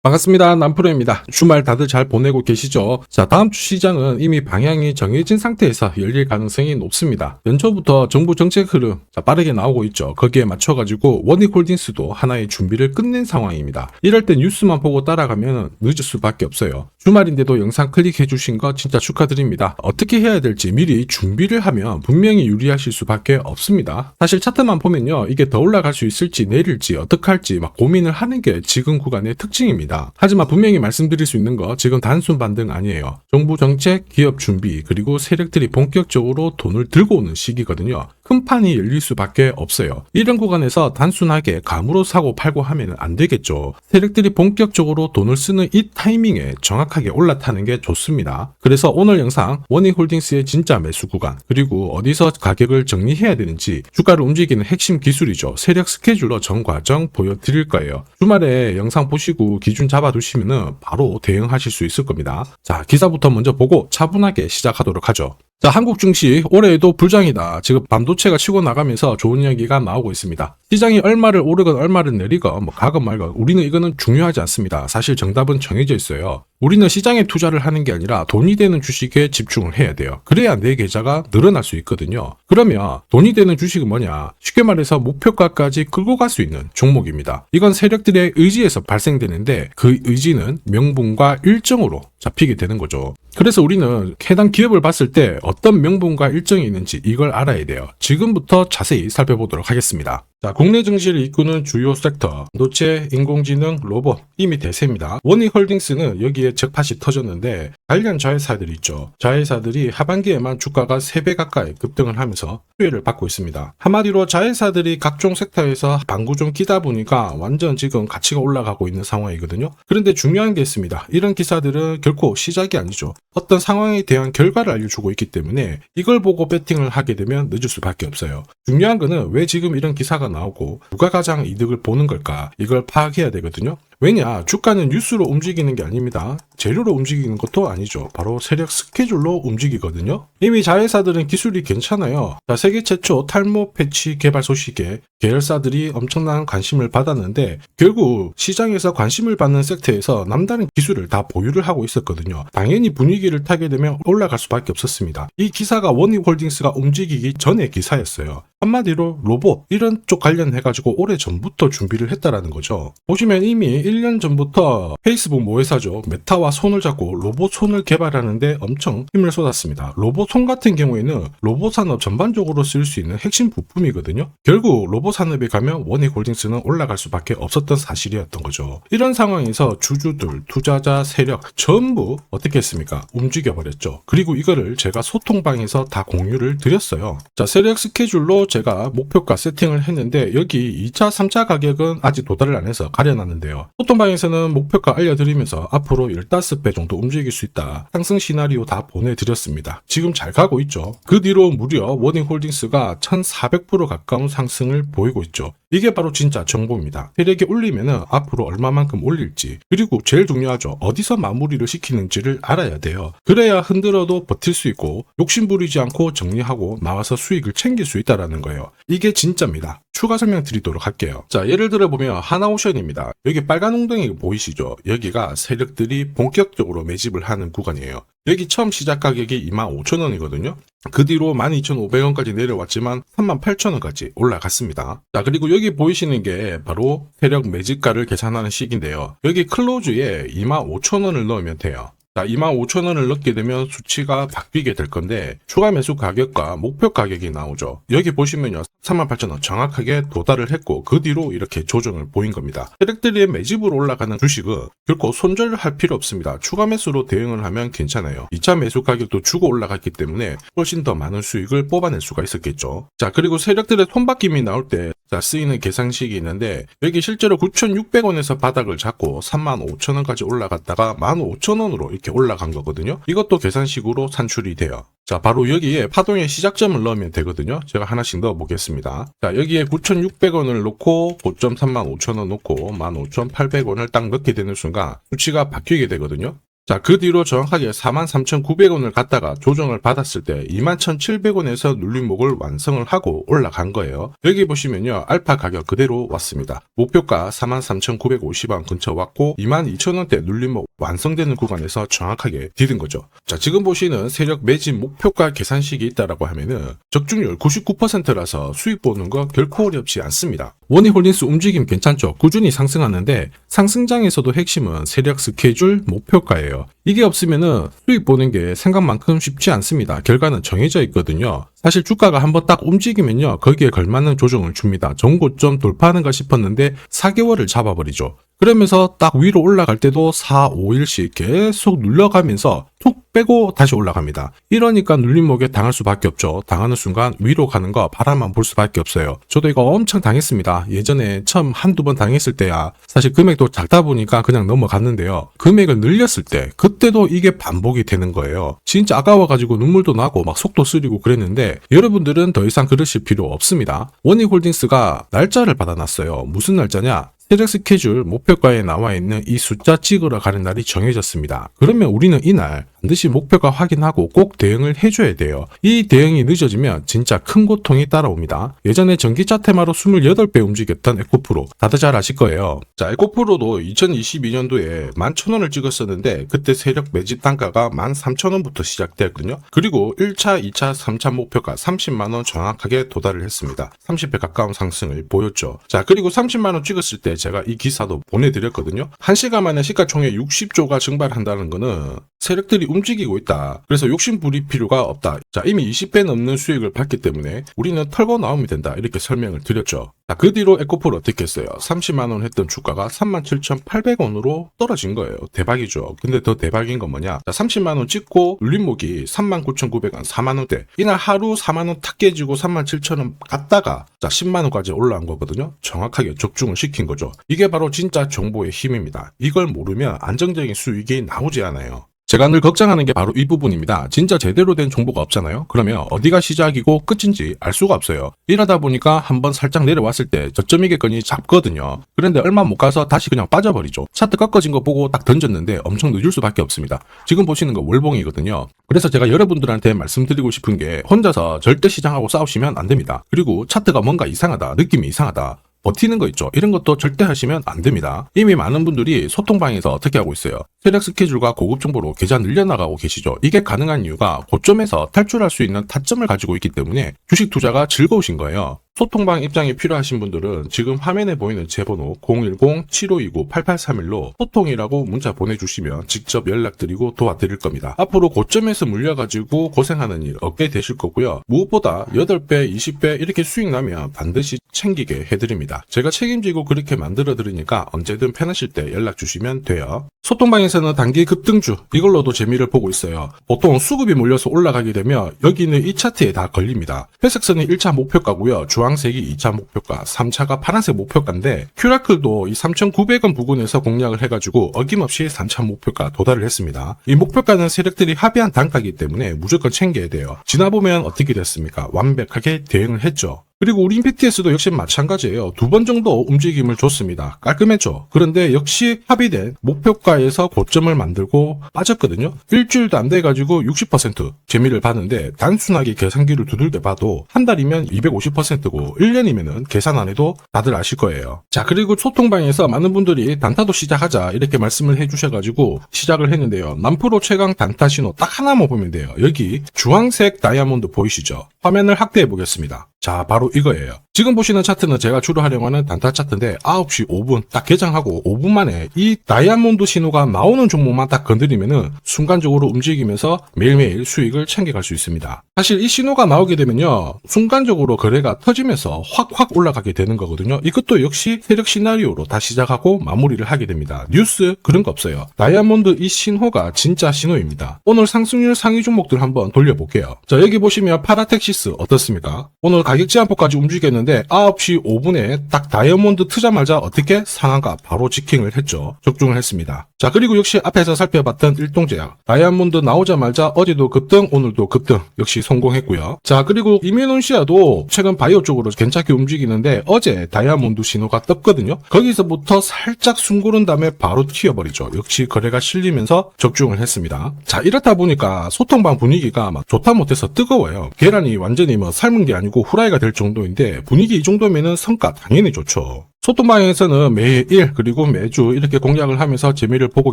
반갑습니다. 남프로입니다. 주말 다들 잘 보내고 계시죠? 자, 다음 주 시장은 이미 방향이 정해진 상태에서 열릴 가능성이 높습니다. 연초부터 정부 정책 흐름 빠르게 나오고 있죠. 거기에 맞춰가지고 원익홀딩스도 하나의 준비를 끝낸 상황입니다. 이럴 때 뉴스만 보고 따라가면 늦을 수밖에 없어요. 주말인데도 영상 클릭해 주신 거 진짜 축하드립니다. 어떻게 해야 될지 미리 준비를 하면 분명히 유리하실 수밖에 없습니다. 사실 차트만 보면요, 이게 더 올라갈 수 있을지 내릴지 어떡할지 막 고민을 하는 게 지금 구간의 특징입니다. 하지만 분명히 말씀드릴 수 있는 거, 지금 단순 반등 아니에요. 정부 정책, 기업 준비, 그리고 세력들이 본격적으로 돈을 들고 오는 시기거든요. 큰 판이 열릴 수밖에 없어요. 이런 구간에서 단순하게 감으로 사고 팔고 하면 안 되겠죠. 세력들이 본격적으로 돈을 쓰는 이 타이밍에 정확하게 올라타는 게 좋습니다. 그래서 오늘 영상 원익홀딩스의 진짜 매수 구간, 그리고 어디서 가격을 정리해야 되는지 주가를 움직이는 핵심 기술이죠. 세력 스케줄러 전 과정 보여드릴 거예요. 주말에 영상 보시고 기준 잡아두시면 바로 대응하실 수 있을 겁니다. 자, 기사부터 먼저 보고 차분하게 시작하도록 하죠. 자, 한국 증시 올해에도 불장이다. 지금 반도체가 치고 나가면서 좋은 이야기가 나오고 있습니다. 시장이 얼마를 오르건 얼마를 내리건 가건 말건 우리는 이거는 중요하지 않습니다. 사실 정답은 정해져 있어요. 우리는 시장에 투자를 하는 게 아니라 돈이 되는 주식에 집중을 해야 돼요. 그래야 내 계좌가 늘어날 수 있거든요. 그러면 돈이 되는 주식은 뭐냐? 쉽게 말해서 목표가까지 끌고 갈 수 있는 종목입니다. 이건 세력들의 의지에서 발생되는데 그 의지는 명분과 일정으로 잡히게 되는 거죠. 그래서 우리는 해당 기업을 봤을 때 어떤 명분과 일정이 있는지 이걸 알아야 돼요. 지금부터 자세히 살펴보도록 하겠습니다. 자, 국내 증시를 이끄는 주요 섹터, 반도체, 인공지능, 로봇, 이미 대세입니다. 원익홀딩스는 여기에 적팟이 터졌는데 관련 자회사들이 있죠. 자회사들이 하반기에만 주가가 3배 가까이 급등을 하면서 수혜를 받고 있습니다. 한마디로 자회사들이 각종 섹터에서 방구 좀 끼다 보니까 완전 지금 가치가 올라가고 있는 상황이거든요. 그런데 중요한 게 있습니다. 이런 기사들은 결코 시작이 아니죠. 어떤 상황에 대한 결과를 알려주고 있기 때문에 이걸 보고 배팅을 하게 되면 늦을 수밖에 없어요. 중요한 거는 왜 지금 이런 기사가 나오고 누가 가장 이득을 보는 걸까, 이걸 파악해야 되거든요. 왜냐, 주가는 뉴스로 움직이는 게 아닙니다. 재료로 움직이는 것도 아니죠. 바로 세력 스케줄로 움직이거든요. 이미 자회사들은 기술이 괜찮아요. 자, 세계 최초 탈모 패치 개발 소식에 계열사들이 엄청난 관심을 받았는데 결국 시장에서 관심을 받는 섹터에서 남다른 기술을 다 보유를 하고 있었거든요. 당연히 분위기를 타게 되면 올라갈 수밖에 없었습니다. 이 기사가 원익홀딩스가 움직이기 전의 기사였어요. 한마디로 로봇 이런 쪽 관련해가지고 오래 전부터 준비를 했다라는 거죠. 보시면 이미 1년 전부터 페이스북 모회사죠. 메타와 손을 잡고 로봇 손을 개발하는데 엄청 힘을 쏟았습니다. 로봇 손 같은 경우에는 로봇 산업 전반적으로 쓸 수 있는 핵심 부품이거든요. 결국 로봇 산업에 가면 원익홀딩스는 올라갈 수밖에 없었던 사실이었던 거죠. 이런 상황에서 주주들, 투자자, 세력 전부 어떻게 했습니까? 움직여버렸죠. 그리고 이거를 제가 소통방에서 다 공유를 드렸어요. 자, 세력 스케줄로 제가 목표가 세팅을 했는데 여기 2차, 3차 가격은 아직 도달을 안 해서 가려놨는데요. 소통방에서는 목표가 알려드리면서 앞으로 15배 정도 움직일 수 있다. 상승 시나리오 다 보내드렸습니다. 지금 잘 가고 있죠. 그 뒤로 무려 원익홀딩스가 1400% 가까운 상승을 보이고 있죠. 이게 바로 진짜 정보입니다. 세력이 올리면은 앞으로 얼마만큼 올릴지, 그리고 제일 중요하죠. 어디서 마무리를 시키는지를 알아야 돼요. 그래야 흔들어도 버틸 수 있고 욕심부리지 않고 정리하고 나와서 수익을 챙길 수 있다라는 거예요. 이게 진짜입니다. 추가 설명 드리도록 할게요. 자, 예를 들어 보면 하나오션입니다. 여기 빨간 웅덩이 보이시죠? 여기가 세력들이 본격적으로 매집을 하는 구간이에요. 여기 처음 시작 가격이 25,000원이거든요. 그 뒤로 12,500원까지 내려왔지만 38,000원까지 올라갔습니다. 자, 그리고 여기 보이시는 게 바로 세력 매집가를 계산하는 식인데요. 여기 클로즈에 25,000원을 넣으면 돼요. 자, 25,000원을 넣게 되면 수치가 바뀌게 될 건데 추가 매수 가격과 목표 가격이 나오죠. 여기 보시면요, 38,000원 정확하게 도달을 했고 그 뒤로 이렇게 조정을 보인 겁니다. 세력들이 매집으로 올라가는 주식은 결코 손절할 필요 없습니다. 추가 매수로 대응을 하면 괜찮아요. 2차 매수 가격도 주고 올라갔기 때문에 훨씬 더 많은 수익을 뽑아낼 수가 있었겠죠. 자, 그리고 세력들의 손바뀜이 나올 때 쓰이는 계산식이 있는데 여기 실제로 9,600원에서 바닥을 잡고 35,000원까지 올라갔다가 15,000원으로 이렇게 올라간 거거든요. 이것도 계산식으로 산출이 돼요. 자, 바로 여기에 파동의 시작점을 넣으면 되거든요. 제가 하나씩 넣어 보겠습니다. 자, 여기에 9,600원을 놓고 고점 35,000원 놓고 15,800원을 딱 넣게 되는 순간 수치가 바뀌게 되거든요. 자, 그 뒤로 정확하게 43,900원을 갖다가 조정을 받았을 때 21,700원에서 눌림목을 완성을 하고 올라간 거예요. 여기 보시면요, 알파 가격 그대로 왔습니다. 목표가 43,950원 근처 왔고 22,000원대 눌림목 완성되는 구간에서 정확하게 디딘 거죠. 자, 지금 보시는 세력 매집 목표가 계산식이 있다라고 하면은 적중률 99%라서 수익 보는 거 결코 어렵지 않습니다. 원희홀딩스 움직임 괜찮죠? 꾸준히 상승하는데 상승장에서도 핵심은 세력 스케줄 목표가예요. 이게 없으면은 수익 보는 게 생각만큼 쉽지 않습니다. 결과는 정해져 있거든요. 사실 주가가 한번 딱 움직이면요, 거기에 걸맞는 조정을 줍니다. 전고점 돌파하는가 싶었는데 4개월을 잡아버리죠. 그러면서 딱 위로 올라갈 때도 4, 5일씩 계속 눌러가면서 툭 빼고 다시 올라갑니다. 이러니까 눌림목에 당할 수밖에 없죠. 당하는 순간 위로 가는 거 바라만 볼 수밖에 없어요. 저도 이거 엄청 당했습니다. 예전에 처음 한두 번 당했을 때야 사실 금액도 작다 보니까 그냥 넘어갔는데요. 금액을 늘렸을 때 그때도 이게 반복이 되는 거예요. 진짜 아까워가지고 눈물도 나고 막 속도 쓰리고 그랬는데 여러분들은 더 이상 그러실 필요 없습니다. 원희홀딩스가 날짜를 받아놨어요. 무슨 날짜냐? 세력 스케줄 목표가에 나와 있는 이 숫자 찍으러 가는 날이 정해졌습니다. 그러면 우리는 이날 반드시 목표가 확인하고 꼭 대응을 해줘야 돼요. 이 대응이 늦어지면 진짜 큰 고통이 따라옵니다. 예전에 전기차 테마로 28배 움직였던 에코프로 다들 잘 아실 거예요. 자, 에코프로도 2022년도에 11,000원을 찍었었는데 그때 세력 매집 단가가 13,000원부터 시작되었거든요. 그리고 1차, 2차, 3차 목표가 30만원 정확하게 도달을 했습니다. 30배 가까운 상승을 보였죠. 자, 그리고 30만원 찍었을 때 제가 이 기사도 보내드렸거든요. 1시간 만에 시가총액 60조가 증발한다는 거는 세력들이 움직이고 있다. 그래서 욕심 부릴 필요가 없다. 자, 이미 20배 넘는 수익을 받기 때문에 우리는 털고 나오면 된다. 이렇게 설명을 드렸죠. 자, 그 뒤로 에코프로 어떻게 했어요? 30만원 했던 주가가 37,800원으로 떨어진 거예요. 대박이죠. 근데 더 대박인 건 뭐냐? 자, 30만원 찍고 눌림목이 39,900원, 4만원대. 이날 하루 4만원 탁 깨지고 37,000원 갔다가 자, 10만원까지 올라온 거거든요. 정확하게 적중을 시킨 거죠. 이게 바로 진짜 정보의 힘입니다. 이걸 모르면 안정적인 수익이 나오지 않아요. 제가 늘 걱정하는 게 바로 이 부분입니다. 진짜 제대로 된 정보가 없잖아요. 그러면 어디가 시작이고 끝인지 알 수가 없어요. 이러다 보니까 한번 살짝 내려왔을 때 저점이겠거니 잡거든요. 그런데 얼마 못 가서 다시 그냥 빠져버리죠. 차트 꺾어진 거 보고 딱 던졌는데 엄청 늦을 수밖에 없습니다. 지금 보시는 거 월봉이거든요. 그래서 제가 여러분들한테 말씀드리고 싶은 게 혼자서 절대 시장하고 싸우시면 안 됩니다. 그리고 차트가 뭔가 이상하다, 느낌이 이상하다, 버티는 거 있죠. 이런 것도 절대 하시면 안 됩니다. 이미 많은 분들이 소통방에서 어떻게 하고 있어요? 세력 스케줄과 고급 정보로 계좌 늘려나가고 계시죠. 이게 가능한 이유가 고점에서 탈출할 수 있는 타점을 가지고 있기 때문에 주식 투자가 즐거우신 거예요. 소통방 입장이 필요하신 분들은 지금 화면에 보이는 제 번호 010-7529-8831로 소통이라고 문자 보내주시면 직접 연락드리고 도와드릴 겁니다. 앞으로 고점에서 물려가지고 고생하는 일 없게 되실 거고요. 무엇보다 8배, 20배 이렇게 수익 나면 반드시 챙기게 해드립니다. 제가 책임지고 그렇게 만들어 드리니까 언제든 편하실 때 연락 주시면 돼요. 소통방에서는 단기 급등주 이걸로도 재미를 보고 있어요. 보통 수급이 몰려서 올라가게 되면 여기는 이 차트에 다 걸립니다. 회색선이 1차 목표가고요. 주황색이 2차 목표가, 3차가 파란색 목표가인데 큐라클도 이 3,900원 부근에서 공략을 해가지고 어김없이 3차 목표가 도달을 했습니다. 이 목표가는 세력들이 합의한 단가이기 때문에 무조건 챙겨야 돼요. 지나보면 어떻게 됐습니까? 완벽하게 대응을 했죠. 그리고 우리 임팩트에서도 역시 마찬가지예요. 2번 정도 움직임을 줬습니다. 깔끔했죠. 그런데 역시 합의된 목표가에서 고점을 만들고 빠졌거든요. 일주일도 안 돼가지고 60% 재미를 봤는데 단순하게 계산기를 두들겨 봐도 한 달이면 250%고 1년이면은 계산 안 해도 다들 아실 거예요. 자, 그리고 소통방에서 많은 분들이 단타도 시작하자 이렇게 말씀을 해주셔가지고 시작을 했는데요. 남프로 최강 단타 신호 딱 하나만 보면 돼요. 여기 주황색 다이아몬드 보이시죠? 화면을 확대해 보겠습니다. 자, 바로 이거예요. 지금 보시는 차트는 제가 주로 활용하는 단타 차트인데 9시 5분 딱 개장하고 5분 만에 이 다이아몬드 신호가 나오는 종목만 딱 건드리면은 순간적으로 움직이면서 매일매일 수익을 챙겨갈 수 있습니다. 사실 이 신호가 나오게 되면요, 순간적으로 거래가 터지면서 확 올라가게 되는 거거든요. 이것도 역시 세력 시나리오로 다 시작하고 마무리를 하게 됩니다. 뉴스 그런 거 없어요. 다이아몬드 이 신호가 진짜 신호입니다. 오늘 상승률 상위 종목들 한번 돌려볼게요. 자, 여기 보시면 파라텍시스 어떻습니까? 오늘 가격 제한폭까지 움직였는데 9시 5분에 딱 다이아몬드 트자마자 어떻게 상한가 바로 지킹을 했죠. 적중을 했습니다. 자, 그리고 역시 앞에서 살펴봤던 일동제약. 다이아몬드 나오자마자 어제도 급등, 오늘도 급등. 역시 성공했고요. 자, 그리고 이뮤논시아도 최근 바이오 쪽으로 괜찮게 움직이는데 어제 다이아몬드 신호가 떴거든요. 거기서부터 살짝 숨 고른 다음에 바로 튀어버리죠. 역시 거래가 실리면서 적중을 했습니다. 자, 이렇다 보니까 소통방 분위기가 막 좋다 못해서 뜨거워요. 계란이 완전히 뭐 삶은 게 아니고 후라이가 될 정도인데 분위기 이 정도면은 성과 당연히 좋죠. 소통방에서는 매일 그리고 매주 이렇게 공략을 하면서 재미를 보고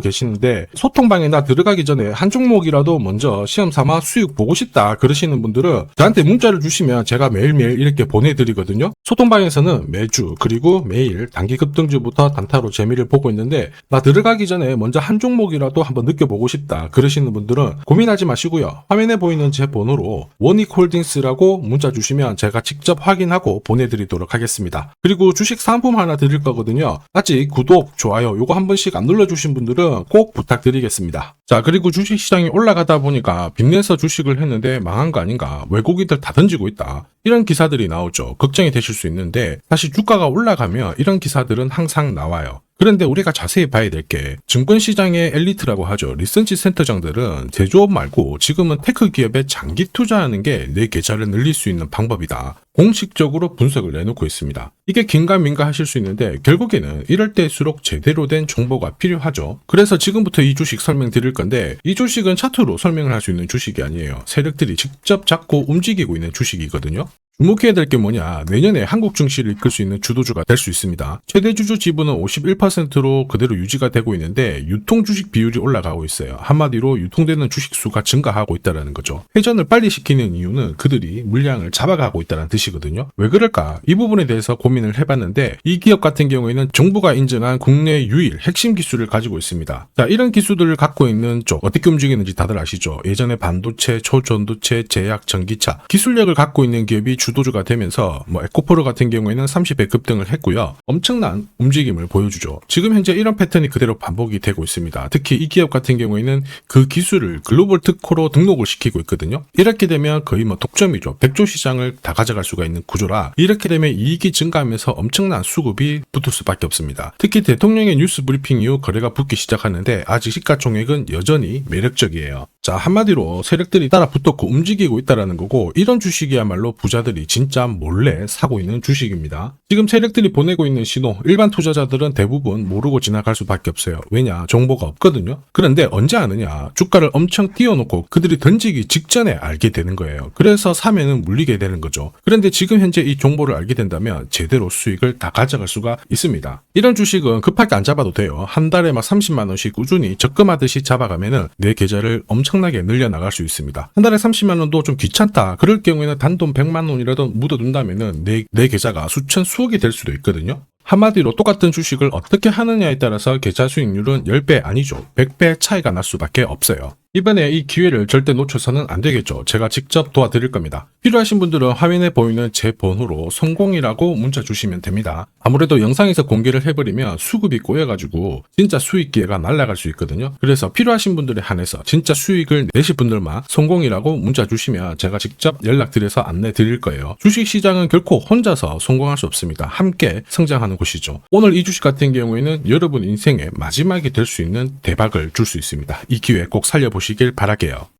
계시는데 소통방에 나 들어가기 전에 한 종목이라도 먼저 시험 삼아 수익 보고 싶다 그러시는 분들은 저한테 문자를 주시면 제가 매일매일 이렇게 보내드리거든요. 소통방에서는 매주 그리고 매일 단기 급등주부터 단타로 재미를 보고 있는데 나 들어가기 전에 먼저 한 종목이라도 한번 느껴보고 싶다 그러시는 분들은 고민하지 마시고요. 화면에 보이는 제 번호로 원익홀딩스라고 문자 주시면 제가 직접 확인하고 보내드리도록 하겠습니다. 그리고 주식 상품 하나 드릴 거거든요. 아직 구독, 좋아요 요거 한 번씩 안 눌러주신 분들은 꼭 부탁드리겠습니다. 자, 그리고 주식시장이 올라가다 보니까 빚내서 주식을 했는데 망한 거 아닌가, 외국인들 다 던지고 있다, 이런 기사들이 나오죠. 걱정이 되실 수 있는데 사실 주가가 올라가면 이런 기사들은 항상 나와요. 그런데 우리가 자세히 봐야 될 게 증권시장의 엘리트라고 하죠. 리서치 센터장들은 제조업 말고 지금은 테크 기업에 장기 투자하는 게 내 계좌를 늘릴 수 있는 방법이다. 공식적으로 분석을 내놓고 있습니다. 이게 긴가민가 하실 수 있는데 결국에는 이럴 때일수록 제대로 된 정보가 필요하죠. 그래서 지금부터 이 주식 설명드릴 건데 이 주식은 차트로 설명을 할 수 있는 주식이 아니에요. 세력들이 직접 잡고 움직이고 있는 주식이거든요. 주목해야 될 게 뭐냐, 내년에 한국 증시를 이끌 수 있는 주도주가 될 수 있습니다. 최대 주주 지분은 51%로 그대로 유지가 되고 있는데 유통 주식 비율이 올라가고 있어요. 한마디로 유통되는 주식 수가 증가하고 있다는 거죠. 회전을 빨리 시키는 이유는 그들이 물량을 잡아가고 있다는 뜻이거든요. 왜 그럴까? 이 부분에 대해서 고민을 해봤는데 이 기업 같은 경우에는 정부가 인정한 국내 유일 핵심 기술을 가지고 있습니다. 자, 이런 기술들을 갖고 있는 쪽 어떻게 움직이는지 다들 아시죠? 예전에 반도체, 초전도체, 제약, 전기차 기술력을 갖고 있는 기업이 주도주가 되면서 에코프로 같은 경우에는 30배 급등을 했고요. 엄청난 움직임을 보여주죠. 지금 현재 이런 패턴이 그대로 반복이 되고 있습니다. 특히 이 기업 같은 경우에는 그 기술을 글로벌 특허로 등록을 시키고 있거든요. 이렇게 되면 거의 독점이죠. 100조 시장을 다 가져갈 수가 있는 구조라 이렇게 되면 이익이 증가하면서 엄청난 수급이 붙을 수밖에 없습니다. 특히 대통령의 뉴스 브리핑 이후 거래가 붙기 시작하는데 아직 시가총액은 여전히 매력적이에요. 자, 한마디로 세력들이 따라 붙었고 움직이고 있다는 거고 이런 주식이야말로 부자들이 진짜 몰래 사고 있는 주식입니다. 지금 세력들이 보내고 있는 신호 일반 투자자들은 대부분 모르고 지나갈 수밖에 없어요. 왜냐? 정보가 없거든요. 그런데 언제 아느냐? 주가를 엄청 띄워놓고 그들이 던지기 직전에 알게 되는 거예요. 그래서 사면은 물리게 되는 거죠. 그런데 지금 현재 이 정보를 알게 된다면 제대로 수익을 다 가져갈 수가 있습니다. 이런 주식은 급하게 안 잡아도 돼요. 한 달에 30만 원씩 꾸준히 적금하듯이 잡아가면은 내 계좌를 엄청나게 늘려나갈 수 있습니다. 한 달에 30만 원도 좀 귀찮다. 그럴 경우에는 단돈 100만 원이라도 묻어둔다면은 내 계좌가 수천 수억이 될 수도 있거든요. 한마디로 똑같은 주식을 어떻게 하느냐에 따라서 계좌 수익률은 10배 아니죠. 100배 차이가 날 수밖에 없어요. 이번에 이 기회를 절대 놓쳐서는 안 되겠죠. 제가 직접 도와드릴 겁니다. 필요하신 분들은 화면에 보이는 제 번호로 성공이라고 문자 주시면 됩니다. 아무래도 영상에서 공개를 해버리면 수급이 꼬여가지고 진짜 수익 기회가 날아갈 수 있거든요. 그래서 필요하신 분들에 한해서 진짜 수익을 내실 분들만 성공이라고 문자 주시면 제가 직접 연락드려서 안내 드릴 거예요. 주식시장은 결코 혼자서 성공할 수 없습니다. 함께 성장하는 곳이죠. 오늘 이 주식 같은 경우에는 여러분 인생의 마지막이 될 수 있는 대박을 줄 수 있습니다. 이 기회 꼭 살려보시길 바랄게요.